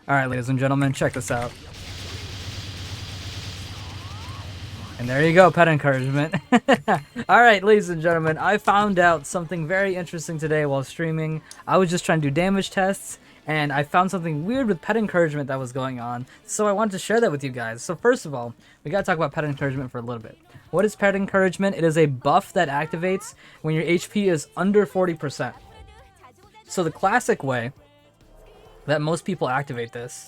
Alright, ladies and gentlemen, check this out. And there you go, pet encouragement. Alright, ladies and gentlemen, I found out something very interesting today while streaming. I was just trying to do damage tests, and I found something weird with pet encouragement that was going on, so I wanted to share that with you guys. So first of all, we gotta talk about pet encouragement for a little bit. What is pet encouragement? It is a buff that activates when your HP is under 40%. So the classic way that most people activate this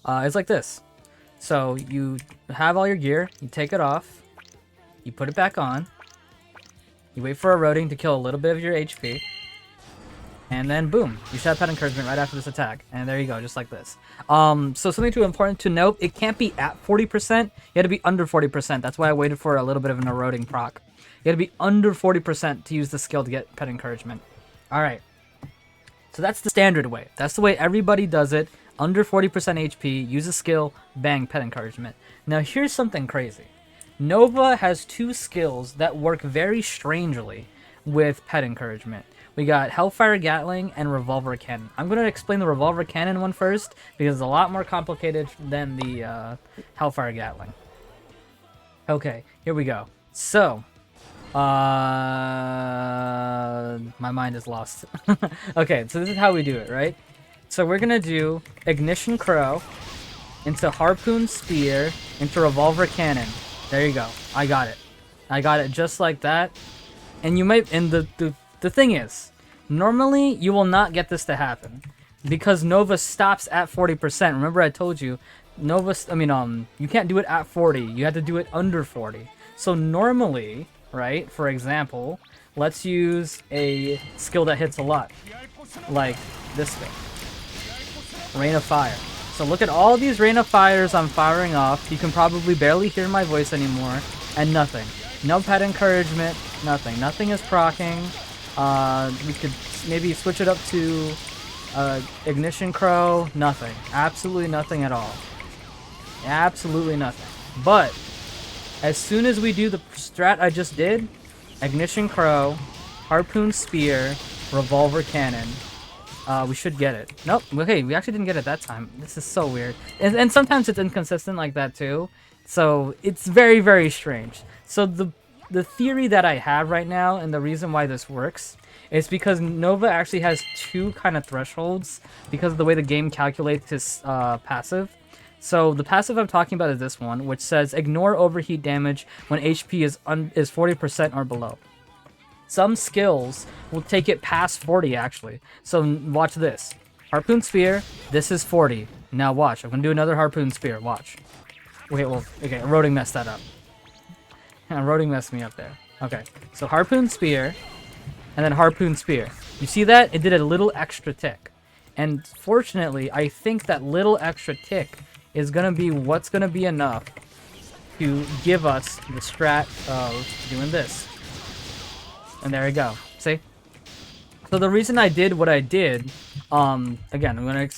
is like this. So you have all your gear, you take it off, you put it back on, you wait for eroding to kill a little bit of your HP, and then boom, you should have pet encouragement right after this attack. And there you go, just like this. So something too important to note, it can't be at 40%, you have to be under 40%. That's why I waited for a little bit of an eroding proc. You have to be under 40% to use the skill to get pet encouragement. Alright, so that's the standard way. That's the way everybody does it. Under 40% HP, use a skill, bang, pet encouragement. Now here's something crazy. Nova has two skills that work very strangely with pet encouragement. We got Hellfire Gatling and Revolver Cannon. I'm going to explain the Revolver Cannon one first because it's a lot more complicated than the Hellfire Gatling. Okay, here we go. So, my mind is lost. Okay, so this is how we do it, right? So we're gonna do Ignition Crow into Harpoon Spear into Revolver Cannon. There you go. I got it. I got it just like that. And you might, and the thing is, normally you will not get this to happen because Nova stops at 40%. Remember I told you, you can't do it at 40. You have to do it under 40. So normally, right, for example, let's use a skill that hits a lot, like this thing. Rain of Fire. So look at all these Rain of Fires I'm firing off. You can probably barely hear my voice anymore. And nothing. No pet encouragement. Nothing. Nothing is proccing. We could maybe switch it up to Ignition Crow. Nothing. Absolutely nothing at all. Absolutely nothing. But as soon as we do the strat I just did, Ignition Crow, Harpoon Spear, Revolver Cannon, we should get it. Nope. Okay, we actually didn't get it that time. This is so weird. And sometimes it's inconsistent like that too. So it's very, very strange. So the theory that I have right now and the reason why this works is because Nova actually has two kind of thresholds because of the way the game calculates his passive. So the passive I'm talking about is this one, which says ignore overheat damage when HP is 40% or below. Some skills will take it past 40 actually. So watch this. Harpoon Spear, this is 40. Now watch, I'm gonna do another Harpoon Spear, watch. Okay, eroding messed that up. Eroding messed me up there. Okay, so Harpoon Spear, and then Harpoon Spear. You see that? It did a little extra tick. And fortunately, I think that little extra tick is gonna be what's gonna be enough to give us the strat of doing this. And there we go. See? So the reason I did what I did, again, I'm gonna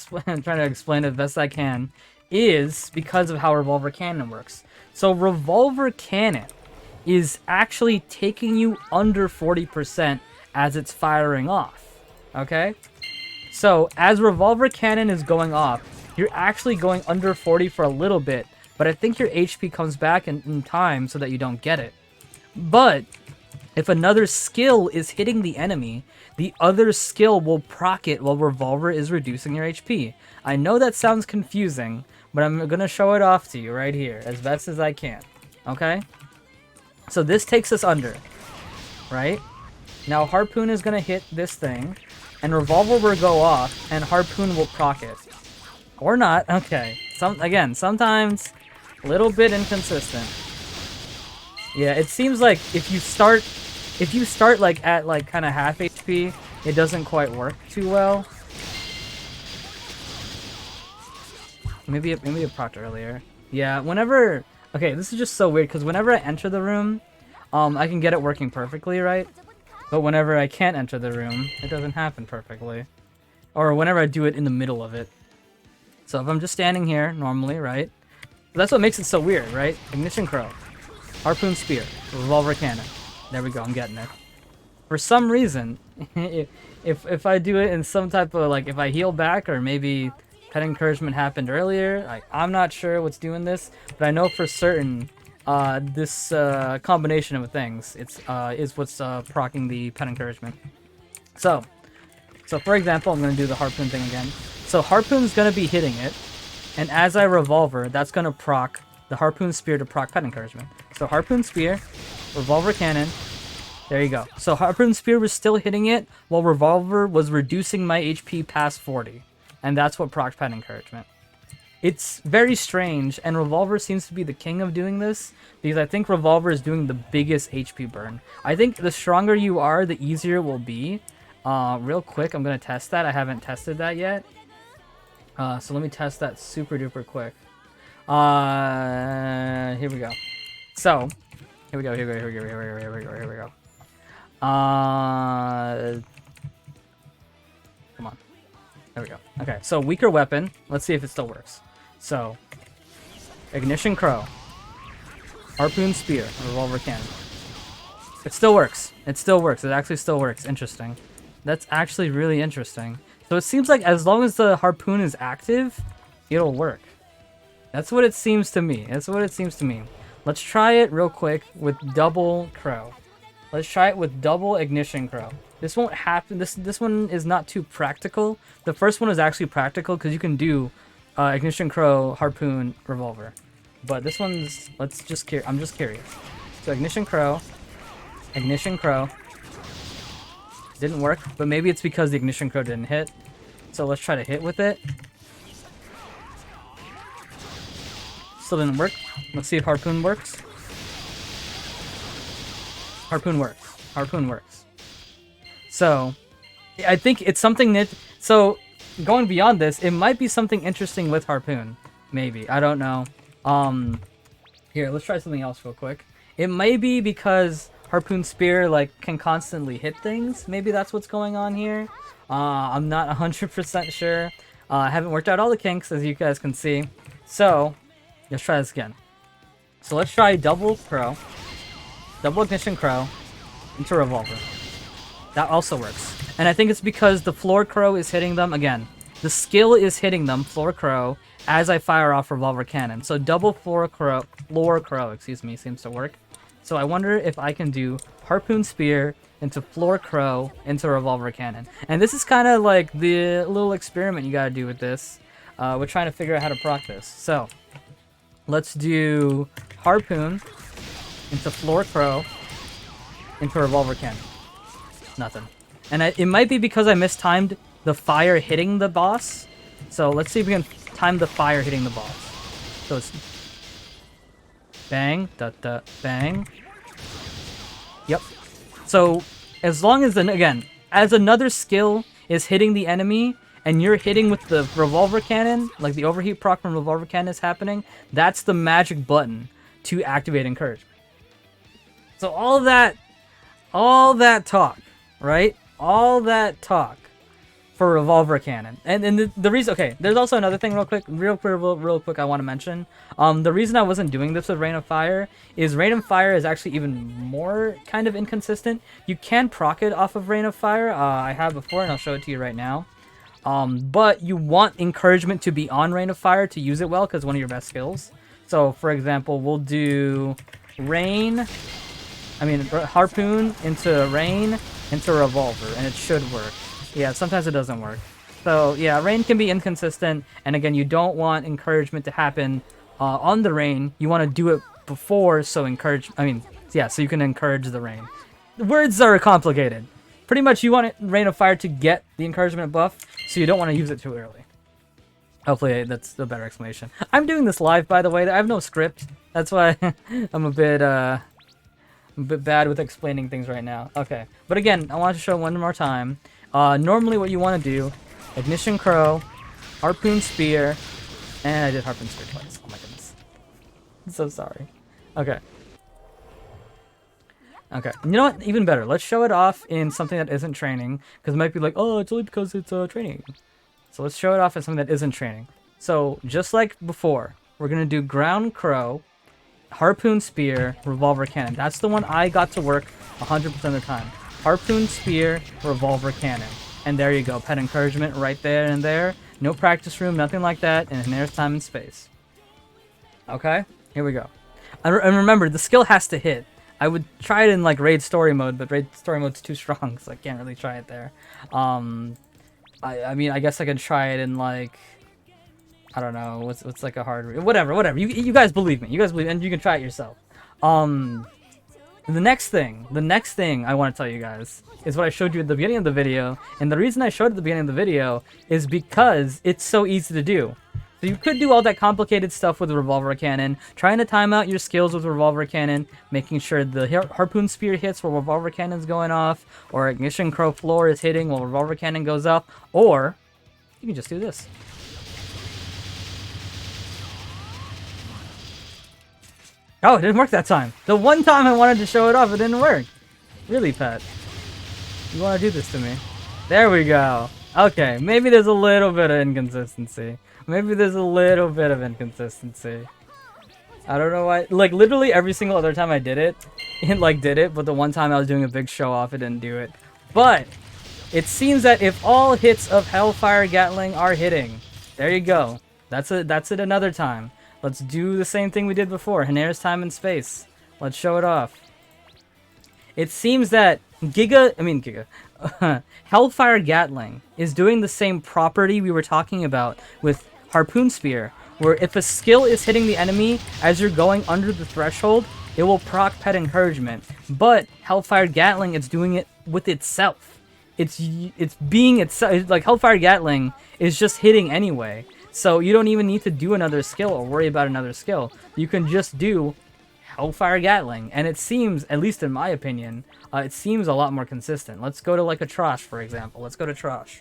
try to explain it as best I can, is because of how Revolver Cannon works. So Revolver Cannon is actually taking you under 40% as it's firing off. Okay? So as Revolver Cannon is going off, you're actually going under 40 for a little bit, but I think your HP comes back in time so that you don't get it. But if another skill is hitting the enemy, the other skill will proc it while Revolver is reducing your HP. I know that sounds confusing, but I'm going to show it off to you right here as best as I can. Okay? So this takes us under, right? Now Harpoon is going to hit this thing, and Revolver will go off, and Harpoon will proc it. Or not. Okay. Again, sometimes a little bit inconsistent. Yeah, it seems like if you start like at like kind of half HP, it doesn't quite work too well. Maybe it procced earlier. Yeah, whenever. Okay, this is just so weird because whenever I enter the room, I can get it working perfectly, right? But whenever I can't enter the room, it doesn't happen perfectly. Or whenever I do it in the middle of it. So if I'm just standing here normally, right? That's what makes it so weird, right? Ignition Crow, Harpoon Spear, Revolver Cannon. There we go, I'm getting it. For some reason, if I do it in some type of, like, if I heal back or maybe Pet encouragement happened earlier. Like, I'm not sure what's doing this, but I know for certain this combination of things is what's proccing the pet encouragement. So for example, I'm going to do the harpoon thing again. So harpoon's going to be hitting it, and as I revolver, that's going to proc the harpoon spear to proc pet encouragement. So harpoon spear, revolver cannon. There you go. So harpoon spear was still hitting it while revolver was reducing my HP past 40, and that's what procs pet encouragement. It's very strange, and revolver seems to be the king of doing this because I think revolver is doing the biggest HP burn. I think the stronger you are, the easier it will be. Real quick, I'm gonna test that. I haven't tested that yet. So let me test that super duper quick. Here we go. So, here we go. Come on. There we go. Okay, so weaker weapon. Let's see if it still works. So, ignition crow, harpoon spear, revolver cannon. It still works. It still works. It actually still works. Interesting. That's actually really interesting. So it seems like as long as the harpoon is active, it'll work. That's what it seems to me. That's what it seems to me. Let's try it real quick with double crow. Let's try it with double ignition crow. This won't happen. This one is not too practical. The first one is actually practical because you can do ignition crow, harpoon, revolver. But this one's, I'm just curious. So ignition crow. Didn't work, but maybe it's because the ignition crow didn't hit. So let's try to hit with it. Still didn't work. Let's see if harpoon works. Harpoon works. So, I think it's something that... So, going beyond this, it might be something interesting with harpoon. Maybe. I don't know. Here, let's try something else real quick. It may be because harpoon spear, like, can constantly hit things. Maybe that's what's going on here. I'm not 100% sure. I haven't worked out all the kinks, as you guys can see. So, let's try this again. So let's try double crow. Double ignition crow into revolver. That also works. And I think it's because the floor crow is hitting them again. The skill is hitting them, floor crow, as I fire off revolver cannon. So double floor crow, seems to work. So I wonder if I can do harpoon spear into floor crow into revolver cannon. And this is kind of like the little experiment you gotta do with this. We're trying to figure out how to proc this. So let's do harpoon into floor crow into revolver cannon. Nothing. And it might be because I mistimed the fire hitting the boss. So let's see if we can time the fire hitting the boss. So it's bang, bang. Yep. So as long as, again, as another skill is hitting the enemy and you're hitting with the revolver cannon, like the overheat proc from revolver cannon is happening, that's the magic button to activate encouragement. So all that talk, right? All that talk for revolver cannon. And the reason, okay, there's also another thing real quick I want to mention. The reason I wasn't doing this with Rain of Fire is Rain of Fire is actually even more kind of inconsistent. You can proc it off of Rain of Fire. I have before, and I'll show it to you right now. But you want encouragement to be on Rain of Fire to use it well, because one of your best skills. So, for example, we'll do harpoon into rain into revolver, and it should work. Yeah, sometimes it doesn't work. So, yeah, rain can be inconsistent, and again, you don't want encouragement to happen on the rain. You want to do it before, so you can encourage the rain. The words are complicated. Pretty much, you want Rain of Fire to get the encouragement buff, so you don't want to use it too early. Hopefully, that's a better explanation. I'm doing this live, by the way. I have no script. That's why I'm a bit bad with explaining things right now. Okay, but again, I want to show one more time. Normally, what you want to do: ignition crow, harpoon spear, and I did harpoon spear twice. Oh my goodness, I'm so sorry. Okay. Okay, you know what? Even better. Let's show it off in something that isn't training, because it might be like, oh, it's only because it's training. So let's show it off in something that isn't training. So just like before, we're gonna do ground crow, harpoon spear, revolver cannon. That's the one I got to work 100% of the time. Harpoon spear, revolver cannon, and there you go. Pet encouragement right there and there. No practice room, nothing like that, and there's time and space. Okay, here we go. And remember, the skill has to hit. I would try it in like raid story mode, but raid story mode's too strong, so I can't really try it there. I mean, I guess I could try it in like, I don't know, what's like a hard, whatever. You guys believe me. You guys believe, and you can try it yourself. The next thing I want to tell you guys is what I showed you at the beginning of the video, and the reason I showed it at the beginning of the video is because it's so easy to do. So you could do all that complicated stuff with the Revolver Cannon, trying to time out your skills with Revolver Cannon, making sure the Harpoon Spear hits while Revolver Cannon's going off, or Ignition Crow floor is hitting while Revolver Cannon goes up, or you can just do this. Oh, it didn't work that time. The one time I wanted to show it off, it didn't work. Really, Pet? You want to do this to me? There we go. Okay, maybe there's a little bit of inconsistency. I don't know why. Like, literally every single other time I did it, but the one time I was doing a big show off, it didn't do it. But it seems that if all hits of Hellfire Gatling are hitting, there you go. That's it another time. Let's do the same thing we did before. Haner's time and space. Let's show it off. It seems that Hellfire Gatling is doing the same property we were talking about with Harpoon Spear, where if a skill is hitting the enemy as you're going under the threshold, it will proc Pet Encouragement. But Hellfire Gatling is doing it with itself. It's being itself. Like, Hellfire Gatling is just hitting anyway. So you don't even need to do another skill or worry about another skill. You can just do Hellfire Gatling, and it seems, at least in my opinion, it seems a lot more consistent. Let's go to like a Trosh, for example. Let's go to Trosh.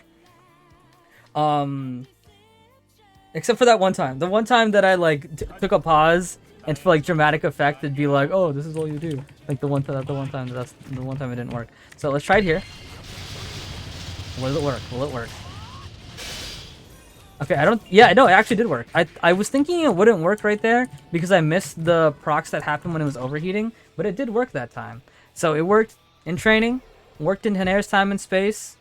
Except for that one time. The one time that I like took a pause, and for like dramatic effect, it'd be like, "Oh, this is all you do." Like the one time it didn't work. So let's try it here. Will it work? Will it work? Okay, yeah, no, it actually did work. I was thinking it wouldn't work right there because I missed the procs that happened when it was overheating, but it did work that time. So it worked in training, worked in Haner's time and space.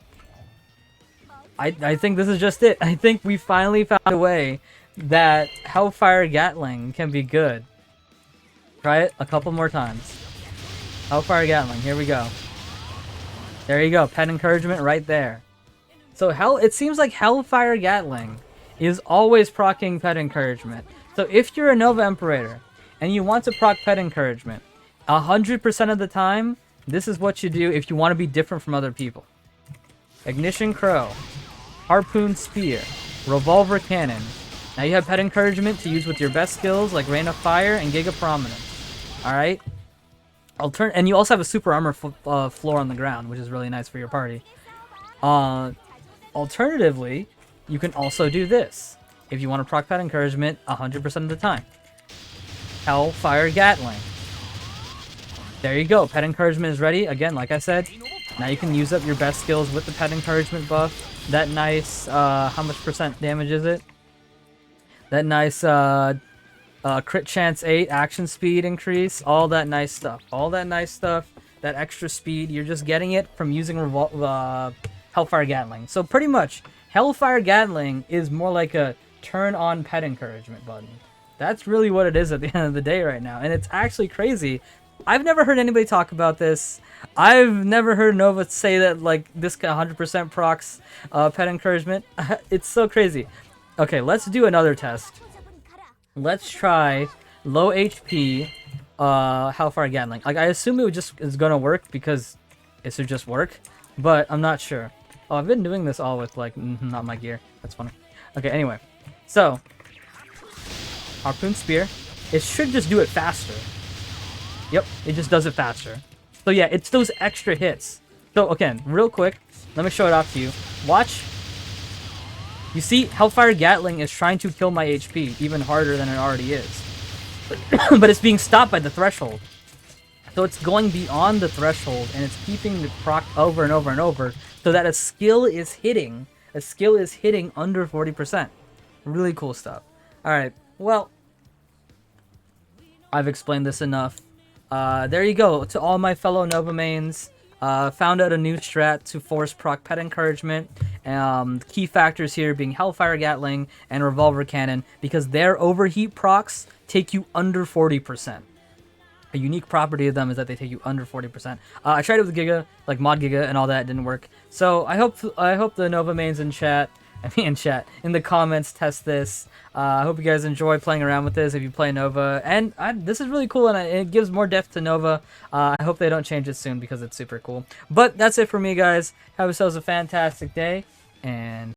I think this is just it. I think we finally found a way that Hellfire Gatling can be good. Try it a couple more times. Hellfire Gatling, here we go. There you go, Pet Encouragement right there. So it seems like Hellfire Gatling is always proccing Pet Encouragement. So if you're a Nova Imperator and you want to proc Pet Encouragement, 100% of the time, this is what you do if you want to be different from other people. Ignition Crow, Harpoon Spear, Revolver Cannon. Now you have Pet Encouragement to use with your best skills like Rain of Fire and Giga Prominence. Alright? And you also have a Super Armor floor on the ground, which is really nice for your party. Alternatively, you can also do this if you want to proc Pet Encouragement 100% of the time. Hellfire Gatling. There you go. Pet Encouragement is ready. Again, like I said, now you can use up your best skills with the Pet Encouragement buff. That nice, how much percent damage is it? That nice, crit chance 8, action speed increase, all that nice stuff. All that nice stuff, that extra speed, you're just getting it from using Hellfire Gatling. So pretty much, Hellfire Gatling is more like a turn on Pet Encouragement button. That's really what it is at the end of the day right now. And it's actually crazy. I've never heard anybody talk about this. I've never heard Nova say that like this 100% procs Pet Encouragement. It's so crazy. Okay, let's do another test. Let's try low HP Hellfire Gatling. Like, I assume it is gonna work because it should just work, but I'm not sure. Oh, I've been doing this all with like not my gear. That's funny. Okay, anyway, so Harpoon Spear. It should just do it faster. Yep, it just does it faster. So yeah, it's those extra hits. So again, real quick, let me show it off to you. Watch. You see, Hellfire Gatling is trying to kill my HP even harder than it already is. But it's being stopped by the threshold. So it's going beyond the threshold, and it's keeping the proc over and over and over, so that a skill is hitting under 40%. Really cool stuff. Alright, well, I've explained this enough. There you go, to all my fellow Nova mains. Found out a new strat to force proc Pet Encouragement, Key factors here being Hellfire Gatling and Revolver Cannon, because their overheat procs take you under 40%. A unique property of them is that they take you under 40%. I tried it with Giga, like Mod Giga and all that, it didn't work. So I hope the Nova mains in chat, in the comments, test this. I hope you guys enjoy playing around with this if you play Nova. And this is really cool, and it gives more depth to Nova. I hope they don't change it soon because it's super cool. But that's it for me, guys. Have yourselves a fantastic day, and